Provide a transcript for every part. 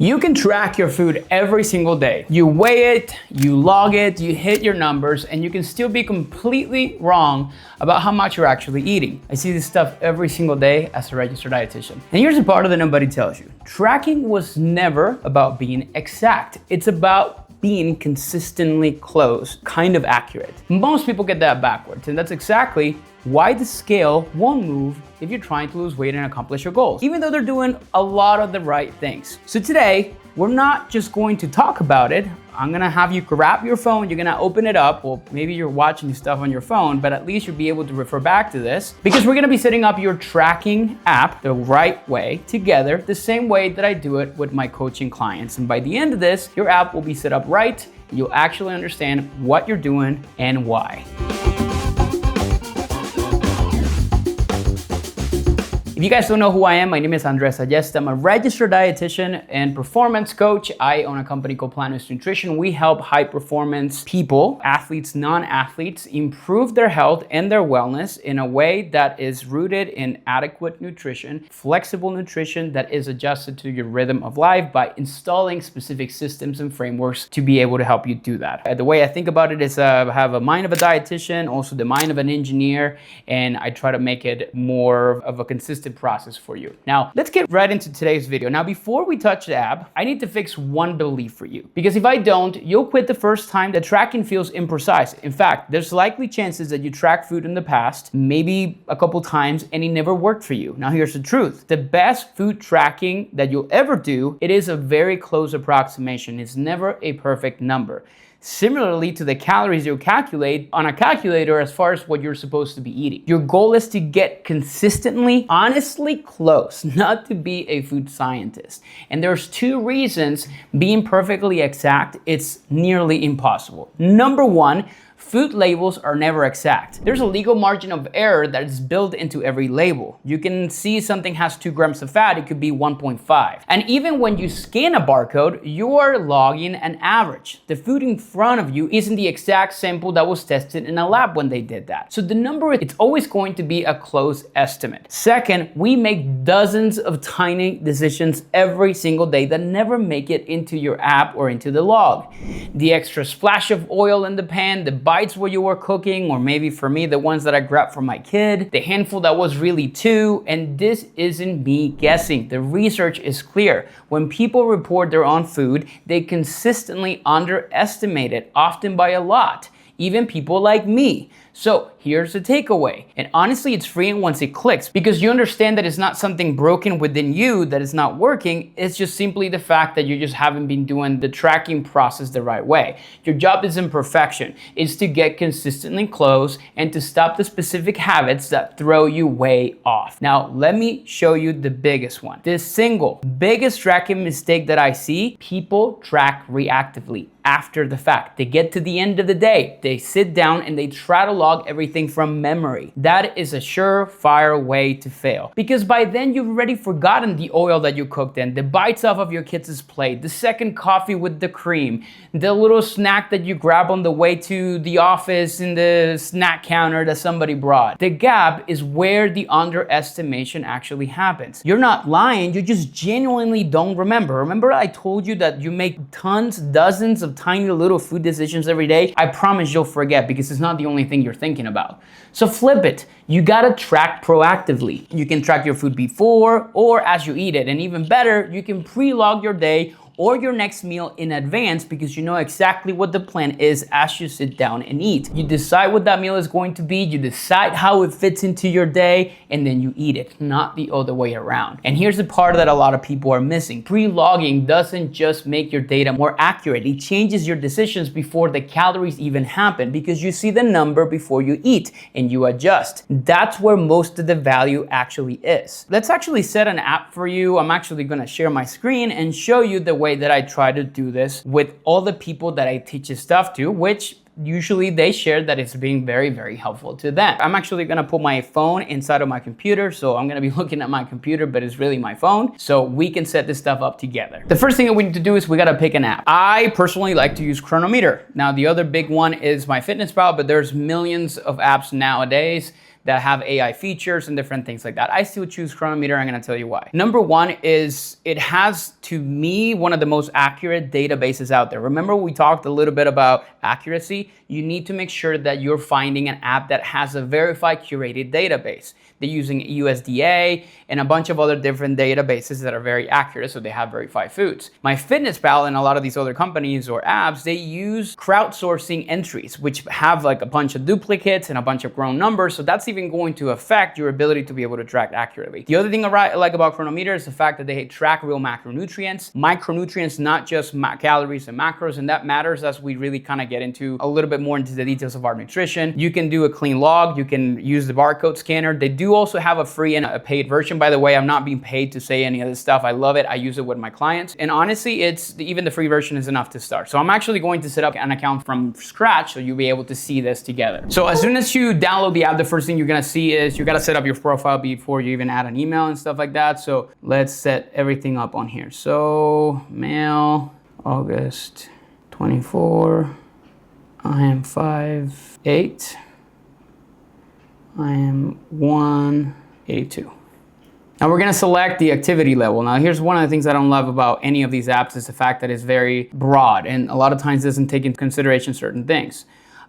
You can track your food every single day. You weigh it, you log it, you hit your numbers, and you can still be completely wrong about how much you're actually eating. I see this stuff every single day as a registered dietitian. And here's the part that nobody tells you. Tracking was never about being exact. It's about being consistently close, kind of accurate. Most people get that backwards, and that's exactly why the scale won't move if you're trying to lose weight and accomplish your goals, even though they're doing a lot of the right things. So today, we're not just going to talk about it. I'm gonna have you grab your phone, you're gonna open it up. Well, maybe you're watching stuff on your phone, but at least you'll be able to refer back to this because we're gonna be setting up your tracking app the right way together, the same way that I do it with my coaching clients. And by the end of this, your app will be set up right. You'll actually understand what you're doing and why. If you guys don't know who I am, my name is Andres Ayesta. I'm a registered dietitian and performance coach. I own a company called Planos Nutrition. We help high performance people, athletes, non-athletes, improve their health and their wellness in a way that is rooted in adequate nutrition, flexible nutrition that is adjusted to your rhythm of life by installing specific systems and frameworks to be able to help you do that. The way I think about it is I have a mind of a dietitian, also the mind of an engineer, and I try to make it more of a consistent process for you. Now, let's get right into today's video. Now, before we touch the app, I need to fix one belief for you. Because if I don't, you'll quit the first time that tracking feels imprecise. In fact, there's likely chances that you tracked food in the past, maybe a couple times, and it never worked for you. Now, here's the truth. The best food tracking that you'll ever do, it is a very close approximation. It's never a perfect number. Similarly to the calories you calculate on a calculator as far as what you're supposed to be eating. Your goal is to get consistently, honestly close, not to be a food scientist. And there's two reasons being perfectly exact, it's nearly impossible. Number one, food labels are never exact. There's a legal margin of error that is built into every label. You can see something has 2 grams of fat, it could be 1.5. And even when you scan a barcode, you are logging an average. The food in front of you isn't the exact sample that was tested in a lab when they did that. So the number, it's always going to be a close estimate. Second, we make dozens of tiny decisions every single day that never make it into your app or into the log. The extra splash of oil in the pan, the bites where you were cooking, or maybe for me, the ones that I grabbed from my kid, the handful that was really 2, and this isn't me guessing. The research is clear. When people report their own food, they consistently underestimate it, often by a lot. Even people like me. So here's the takeaway. And honestly, it's freeing once it clicks because you understand that it's not something broken within you that is not working. It's just simply the fact that you just haven't been doing the tracking process the right way. Your job isn't perfection. It's to get consistently close and to stop the specific habits that throw you way off. Now, let me show you the biggest one. The single biggest tracking mistake that I see, people track reactively after the fact. They get to the end of the day, they sit down and they try to log everything from memory. That is a surefire way to fail because by then you've already forgotten the oil that you cooked in, the bites off of your kids' plate, the second coffee with the cream, the little snack that you grab on the way to the office in the snack counter that somebody brought. The gap is where the underestimation actually happens. You're not lying, you just genuinely don't remember. Remember I told you that you make tons, dozens of tiny little food decisions every day? I promise you'll forget because it's not the only thing you're thinking about. So flip it. You gotta track proactively. You can track your food before or as you eat it. And even better, you can pre-log your day or your next meal in advance because you know exactly what the plan is as you sit down and eat. You decide what that meal is going to be, you decide how it fits into your day, and then you eat it, not the other way around. And here's the part that a lot of people are missing. Pre-logging doesn't just make your data more accurate, it changes your decisions before the calories even happen because you see the number before you eat and you adjust. That's where most of the value actually is. Let's actually set an app for you. I'm actually gonna share my screen and show you the way that I try to do this with all the people that I teach this stuff to, which usually they share that it's being very, very helpful to them. I'm actually gonna put my phone inside of my computer, so I'm gonna be looking at my computer, but it's really my phone, so we can set this stuff up together. The first thing that we need to do is we gotta pick an app. I personally like to use Cronometer. Now, the other big one is MyFitnessPal, but there's millions of apps nowadays. that have AI features and different things like that. I still choose Cronometer. I'm going to tell you why. Number one is it has, to me, one of the most accurate databases out there. Remember, we talked a little bit about accuracy. You need to make sure that you're finding an app that has a verified, curated database. They're using USDA and a bunch of other different databases that are very accurate, so they have verified foods. MyFitnessPal and a lot of these other companies or apps, they use crowdsourcing entries, which have like a bunch of duplicates and a bunch of grown numbers, so that's even going to affect your ability to be able to track accurately. The other thing I like about Cronometer is the fact that they track real macronutrients, micronutrients, not just calories and macros, and that matters as we really kind of get into a little bit more into the details of our nutrition. You can do a clean log, you can use the barcode scanner. They do also have a free and a paid version. By the way, I'm not being paid to say any of this stuff. I love it. I use it with my clients. And honestly, even the free version is enough to start. So I'm actually going to set up an account from scratch so you'll be able to see this together. So as soon as you download the app, the first thing you're gonna see is you gotta set up your profile before you even add an email and stuff like that. So let's set everything up on here. So mail, August 24. I am 5'8". I am 182. Now we're gonna select the activity level. Now here's one of the things I don't love about any of these apps is the fact that it's very broad and a lot of times doesn't take into consideration certain things.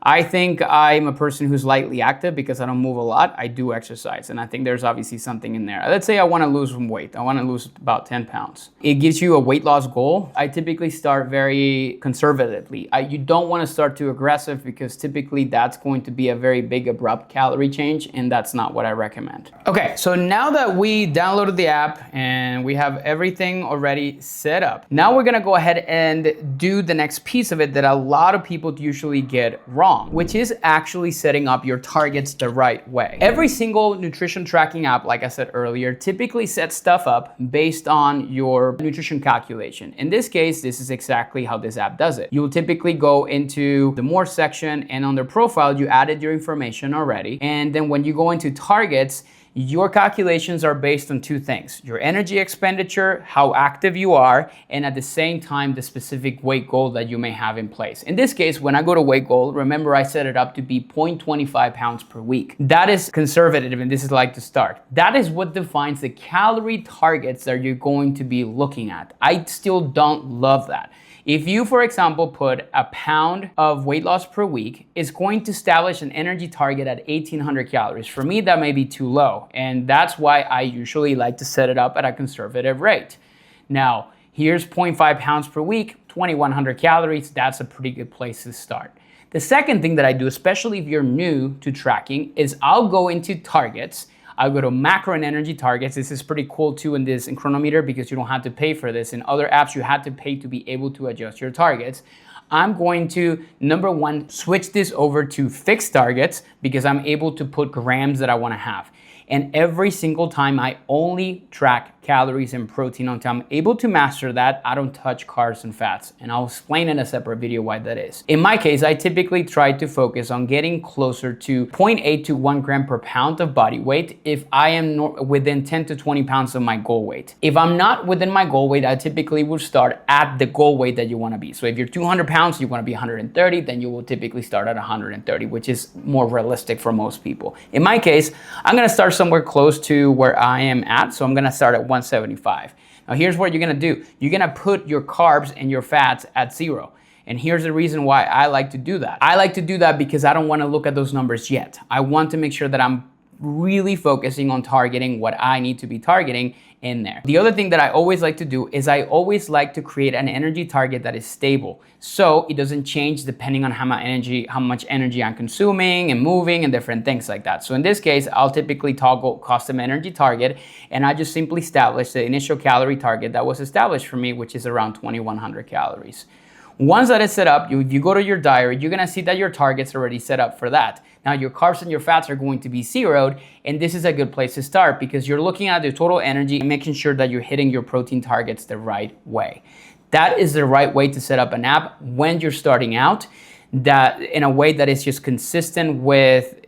I think I'm a person who's lightly active because I don't move a lot. I do exercise, and I think there's obviously something in there. Let's say I want to lose some weight. I want to lose about 10 pounds. It gives you a weight loss goal. I typically start very conservatively. You don't want to start too aggressive because typically that's going to be a very big abrupt calorie change, and that's not what I recommend. Okay, so now that we downloaded the app and we have everything already set up, now we're gonna go ahead and do the next piece of it that a lot of people usually get wrong, which is actually setting up your targets the right way. Every single nutrition tracking app, like I said earlier, typically sets stuff up based on your nutrition calculation. In this case, this is exactly how this app does it. You'll typically go into the more section, and on their profile, you added your information already. And then when you go into targets, your calculations are based on two things: your energy expenditure, how active you are, and at the same time, the specific weight goal that you may have in place. In this case, when I go to weight goal, remember I set it up to be 0.25 pounds per week. That is conservative, and this is like to start. That is what defines the calorie targets that you're going to be looking at. I still don't love that. If you, for example, put a pound of weight loss per week, it's going to establish an energy target at 1,800 calories. For me, that may be too low, and that's why I usually like to set it up at a conservative rate. Now, here's 0.5 pounds per week, 2,100 calories. That's a pretty good place to start. The second thing that I do, especially if you're new to tracking, is I'll go into targets. I'll go to macro and energy targets. This is pretty cool too in Cronometer because you don't have to pay for this. In other apps, you had to pay to be able to adjust your targets. I'm going to, number one, switch this over to fixed targets because I'm able to put grams that I want to have. And every single time I only track calories and protein until I'm able to master that. I don't touch carbs and fats. And I'll explain in a separate video why that is. In my case, I typically try to focus on getting closer to 0.8 to 1 gram per pound of body weight if I am within 10 to 20 pounds of my goal weight. If I'm not within my goal weight, I typically will start at the goal weight that you want to be. So if you're 200 pounds, you want to be 130, then you will typically start at 130, which is more realistic for most people. In my case, I'm going to start somewhere close to where I am at. So I'm going to start at 175. Now here's what you're gonna do. You're gonna put your carbs and your fats at 0. And here's the reason why I like to do that. I like to do that because I don't wanna look at those numbers yet. I want to make sure that I'm really focusing on targeting what I need to be targeting in there. The other thing that I always like to do is I always like to create an energy target that is stable. So it doesn't change depending on how much energy I'm consuming and moving and different things like that. So in this case, I'll typically toggle custom energy target, and I just simply establish the initial calorie target that was established for me, which is around 2,100 calories. Once that is set up, if you go to your diary, you're gonna see that your target's already set up for that. Now your carbs and your fats are going to be zeroed, and this is a good place to start because you're looking at the total energy and making sure that you're hitting your protein targets the right way. That is the right way to set up an app when you're starting out, that in a way that is just consistent with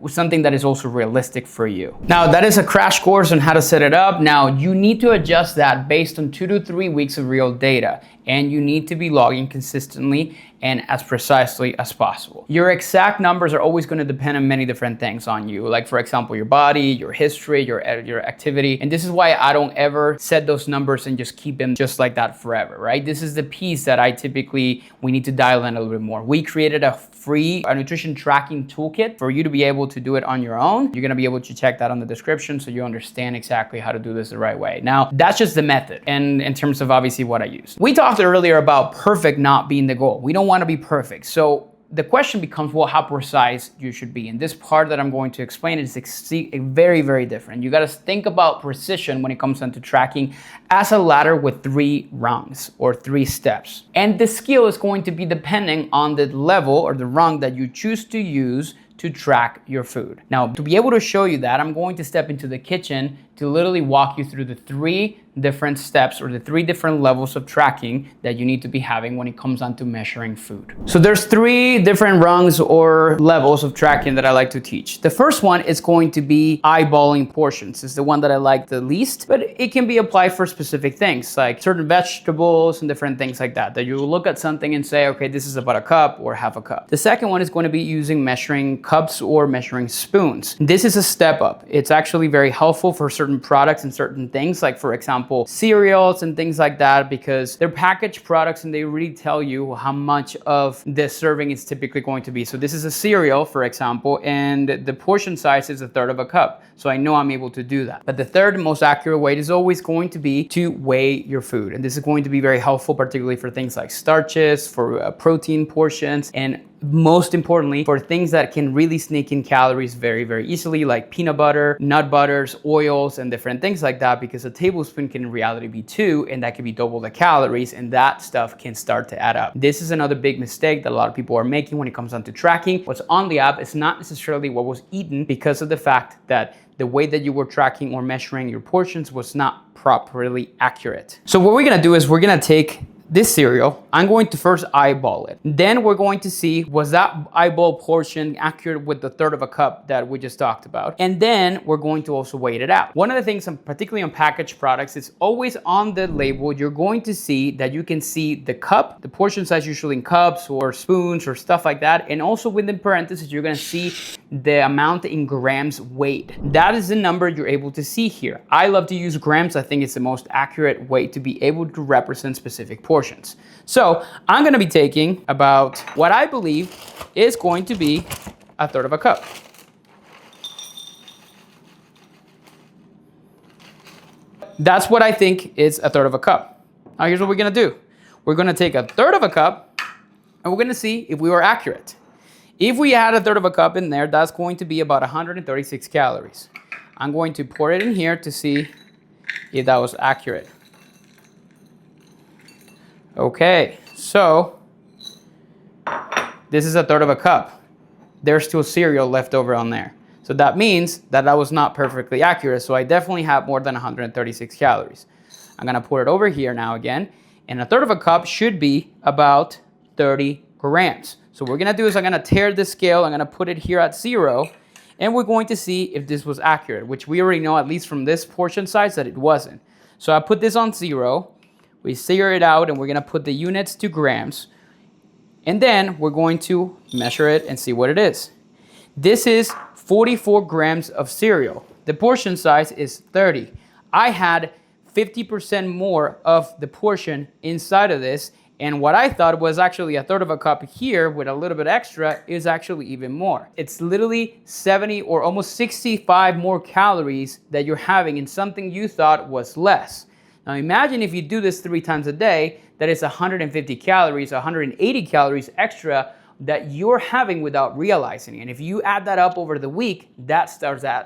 something that is also realistic for you. Now, that is a crash course on how to set it up. Now, you need to adjust that based on 2 to 3 weeks of real data, and you need to be logging consistently and as precisely as possible. Your exact numbers are always going to depend on many different things on you, like for example, your body, your history, your activity. And this is why I don't ever set those numbers and just keep them just like that forever, right? This is the piece that we need to dial in a little bit more. We created a free nutrition tracking toolkit for you to be able to do it on your own. You're going to be able to check that on the description so you understand exactly how to do this the right way. Now, that's just the method, and in terms of obviously what I use. We talked earlier about perfect not being the goal. We don't want to be perfect. So the question becomes, well, how precise you should be. And this part that I'm going to explain is very, very different. You got to think about precision when it comes down to tracking as a ladder with 3 rungs or 3 steps. And the skill is going to be depending on the level or the rung that you choose to use to track your food. Now, to be able to show you that, I'm going to step into the kitchen to literally walk you through the 3 different steps or the 3 different levels of tracking that you need to be having when it comes down to measuring food. So there's 3 different rungs or levels of tracking that I like to teach. The first one is going to be eyeballing portions. It's the one that I like the least, but it can be applied for specific things like certain vegetables and different things like that, that you look at something and say, okay, this is about a cup or half a cup. The second one is going to be using measuring cups or measuring spoons. This is a step up. It's actually very helpful for certain products and certain things, like for example, cereals and things like that, because they're packaged products and they really tell you how much of the serving is typically going to be. So this is a cereal, for example, and the portion size is 1/3 of a cup. So I know I'm able to do that. But the third most accurate weight is always going to be to weigh your food. And this is going to be very helpful, particularly for things like starches, for protein portions, and most importantly, for things that can really sneak in calories very, very easily, like peanut butter, nut butters, oils, and different things like that, because a tablespoon can in reality be 2, and that can be double the calories, and that stuff can start to add up. This is another big mistake that a lot of people are making when it comes down to tracking. What's on the app is not necessarily what was eaten, because of the fact that the way that you were tracking or measuring your portions was not properly accurate. So what we're gonna do is we're gonna take this cereal, I'm going to first eyeball it. Then we're going to see, was that eyeball portion accurate with the 1/3 of a cup that we just talked about? And then we're going to also weigh it out. One of the things, particularly on packaged products, is always on the label, you're going to see that you can see the cup, the portion size usually in cups or spoons or stuff like that. And also within parentheses, you're gonna see the amount in grams weighed. That is the number you're able to see here. I love to use grams. I think it's the most accurate way to be able to represent specific portions. So I'm gonna be taking about what I believe is going to be 1/3 of a cup. That's what I think is 1/3 of a cup. Now here's what we're gonna do. We're gonna take 1/3 of a cup and we're gonna see if we were accurate. If we add 1/3 of a cup in there, that's going to be about 136 calories. I'm going to pour it in here to see if that was accurate. Okay, so this is 1/3 of a cup. There's still cereal left over on there. So that means that that was not perfectly accurate. So I definitely have more than 136 calories. I'm gonna pour it over here now again. And 1/3 of a cup should be about 30 grams. So what we're gonna do is I'm gonna tear this scale. I'm gonna put it here at 0. And we're going to see if this was accurate, which we already know, at least from this portion size, that it wasn't. So I put this on 0. We zero it out and we're gonna put the units to grams. And then we're going to measure it and see what it is. This is 44 grams of cereal. The portion size is 30. I had 50% more of the portion inside of this, and what I thought was actually 1/3 of a cup here with a little bit extra is actually even more. It's literally 70 or almost 65 more calories that you're having in something you thought was less. Now imagine if you do this 3 times a day, that is 150 calories, 180 calories extra that you're having without realizing it. And if you add that up over the week, that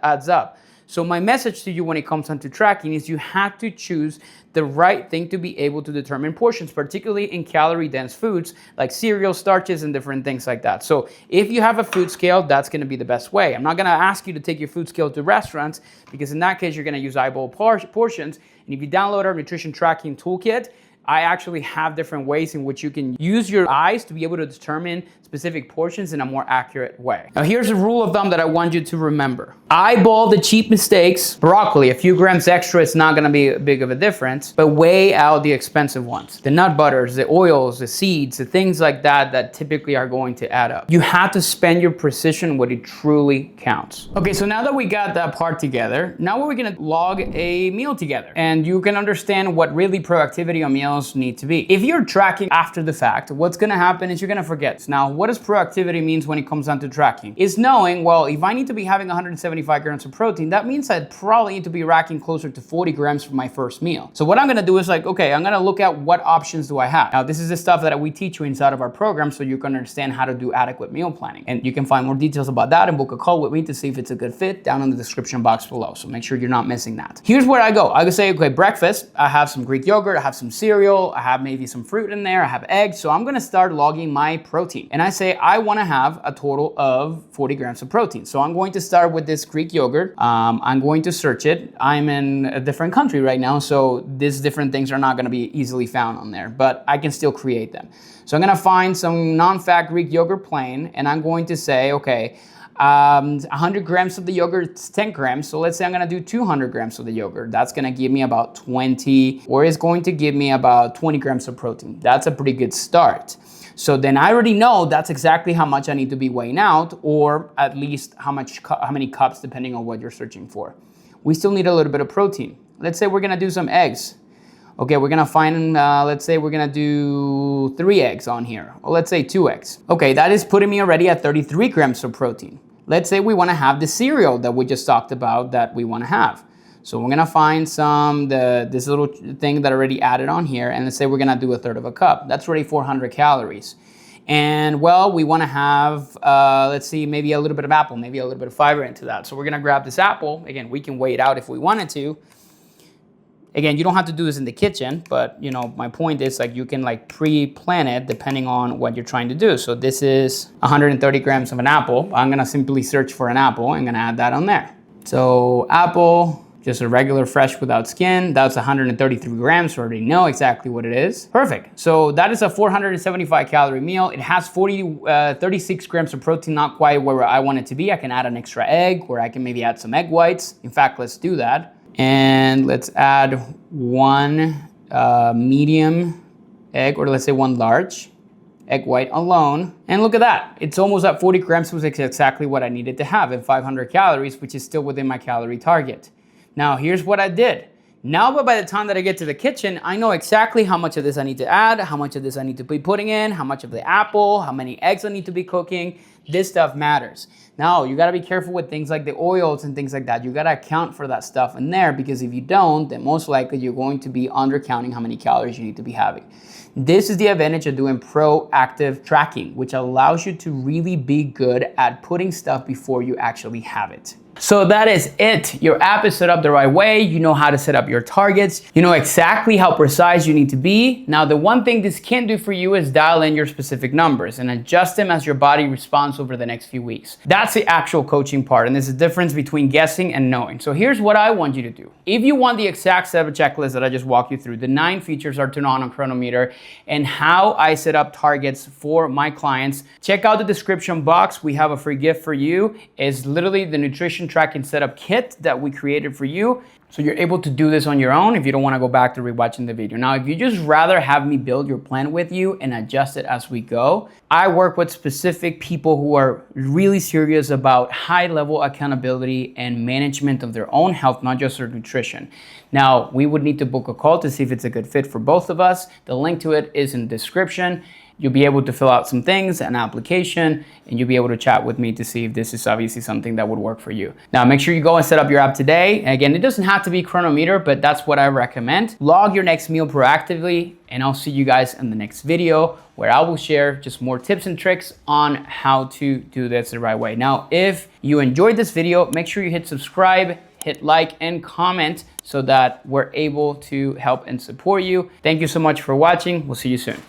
adds up. So my message to you when it comes down to tracking is you have to choose the right thing to be able to determine portions, particularly in calorie-dense foods like cereal, starches, and different things like that. So if you have a food scale, that's gonna be the best way. I'm not gonna ask you to take your food scale to restaurants, because in that case, you're gonna use eyeball portions. And if you download our nutrition tracking toolkit, I actually have different ways in which you can use your eyes to be able to determine specific portions in a more accurate way. Now here's a rule of thumb that I want you to remember. Eyeball the cheap mistakes. Broccoli, a few grams extra, it's not gonna be big of a difference, but weigh out the expensive ones. The nut butters, the oils, the seeds, the things like that that typically are going to add up. You have to spend your precision when it truly counts. Okay, so now that we got that part together, now we're gonna log a meal together, and you can understand what really productivity on meals need to be. If you're tracking after the fact, what's gonna happen is you're gonna forget. Now, what does productivity means when it comes down to tracking? Is knowing, well, if I need to be having 175 grams of protein, that means I probably need to be racking closer to 40 grams for my first meal. So what I'm gonna do is like, okay, I'm gonna look at what options do I have. Now, this is the stuff that we teach you inside of our program so you can understand how to do adequate meal planning. And you can find more details about that and book a call with me to see if it's a good fit down in the description box below. So make sure you're not missing that. Here's where I go. I could say, okay, breakfast, I have some Greek yogurt, I have some cereal, I have maybe some fruit in there, I have eggs. So I'm gonna start logging my protein. And I say, I wanna have a total of 40 grams of protein. So I'm going to start with this Greek yogurt. I'm going to search it. I'm in a different country right now, so these different things are not gonna be easily found on there, but I can still create them. So I'm gonna find some non-fat Greek yogurt plain, and I'm going to say, okay, 100 grams of the yogurt is 10 grams. So let's say I'm gonna do 200 grams of the yogurt. That's gonna give me about 20, or it's going to give me about 20 grams of protein. That's a pretty good start. So then I already know that's exactly how much I need to be weighing out, or at least how many cups, depending on what you're searching for. We still need a little bit of protein. Let's say we're gonna do some eggs. Okay, we're gonna find, let's say we're gonna do 3 eggs on here, or let's say 2 eggs. Okay, that is putting me already at 33 grams of protein. Let's say we wanna have the cereal that we just talked about that we wanna have. So we're gonna find this little thing that I already added on here, and let's say we're gonna do 1/3 of a cup. That's already 400 calories. And well, we wanna have, let's see, maybe a little bit of apple, maybe a little bit of fiber into that. So we're gonna grab this apple. Again, we can weigh it out if we wanted to. Again, you don't have to do this in the kitchen, but you know, my point is like you can like pre-plan it depending on what you're trying to do. So this is 130 grams of an apple. I'm gonna simply search for an apple. I'm gonna add that on there. So apple, just a regular fresh without skin. That's 133 grams, so I already know exactly what it is. Perfect. So that is a 475 calorie meal. It has 36 grams of protein, not quite where I want it to be. I can add an extra egg, or I can maybe add some egg whites. In fact, let's do that. And let's add 1 medium egg, or let's say 1 large egg white alone. And look at that. It's almost at 40 grams, which is exactly what I needed to have, and 500 calories, which is still within my calorie target. Now, here's what I did. Now, but by the time that I get to the kitchen, I know exactly how much of this I need to add, how much of this I need to be putting in, how much of the apple, how many eggs I need to be cooking. This stuff matters. Now, you gotta be careful with things like the oils and things like that. You gotta account for that stuff in there, because if you don't, then most likely you're going to be undercounting how many calories you need to be having. This is the advantage of doing proactive tracking, which allows you to really be good at putting stuff before you actually have it. So that is it. Your app is set up the right way. You know how to set up your targets. You know exactly how precise you need to be. Now, the one thing this can do for you is dial in your specific numbers and adjust them as your body responds over the next few weeks. That's the actual coaching part, and there's a difference between guessing and knowing. So here's what I want you to do. If you want the exact set of checklists that I just walked you through, the 9 features are turned on Cronometer, and how I set up targets for my clients, check out the description box. We have a free gift for you. It's literally the nutrition tracking setup kit that we created for you. So you're able to do this on your own if you don't want to go back to rewatching the video. Now, if you just rather have me build your plan with you and adjust it as we go, I work with specific people who are really serious about high-level accountability and management of their own health, not just their nutrition. Now, we would need to book a call to see if it's a good fit for both of us. The link to it is in the description. You'll be able to fill out some things, an application, and you'll be able to chat with me to see if this is obviously something that would work for you. Now, make sure you go and set up your app today. And again, it doesn't have to be Cronometer, but that's what I recommend. Log your next meal proactively, and I'll see you guys in the next video where I will share just more tips and tricks on how to do this the right way. Now, if you enjoyed this video, make sure you hit subscribe, hit like, and comment so that we're able to help and support you. Thank you so much for watching. We'll see you soon.